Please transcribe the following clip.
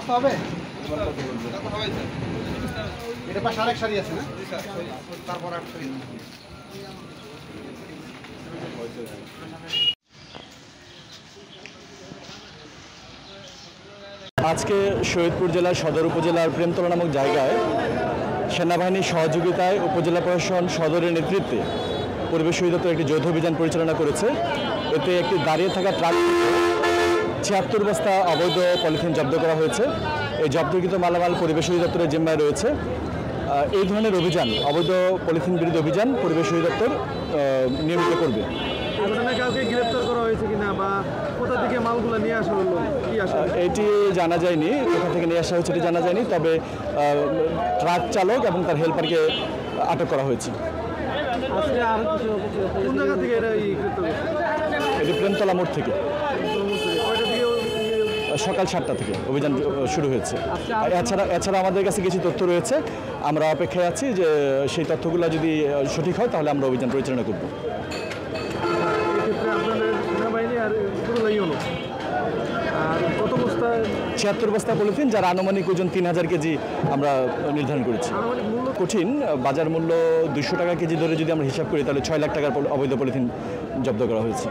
হবে এটা পাশে আরেক শাড়ি আছে না তারপর এক শাড়ি আজকে শহীদপুর জেলার সদর উপজেলার প্রেমতলা নামক জায়গায় সেনাবাহিনীর সহযোগিতায় উপজেলা প্রশাসন সদরের নেতৃত্বে পরিবেশ অধিদপ্তর একটি যৌথ অভিযান পরিচালনা করেছে। এতে একটি দাঁড়িয়ে থাকা ট্রাক থেকে ৭৬ বস্তা অবৈধ পলিথিন জব্দ করা হয়েছে। এই জব্দকৃত মালামাল পরিবেশ অধিদপ্তরের জিম্মায় রয়েছে। এই ধরনের অভিযান, অবৈধ পলিথিন বিরোধী অভিযান পরিবেশ অধিদপ্তর নিয়মিত করবে। কাউকে গ্রেফতার করা হয়েছে কিনা বা কোথা থেকে মালগুলো নিয়ে আসা হলো এটি জানা যায়নি, কোথা থেকে নিয়ে আসা হয়েছে এটি জানা যায়নি। তবে ট্রাক চালক এবং তার হেল্পারকে আটক করা হয়েছে। কোন জায়গা থেকে এটি প্রেমতলা মোড় থেকে সকাল 7টা থেকে অভিযান শুরু হয়েছে। এছাড়া আমাদের কাছে কিছু তথ্য রয়েছে, আমরা অপেক্ষায় আছি যে সেই তথ্যগুলো যদি সঠিক হয় তাহলে আমরা অভিযান পরিচালনা করব। আর কত বস্তা? ৭৬ বস্তা পলিথিন, যার আনুমানিক ওজন ৩,০০০ কেজি আমরা নির্ধারণ করেছি। কঠিন বাজার মূল্য 200 টাকা কেজি ধরে যদি আমরা হিসাব করি তাহলে 6 লাখ টাকার অবৈধ পলিথিন জব্দ করা হয়েছে।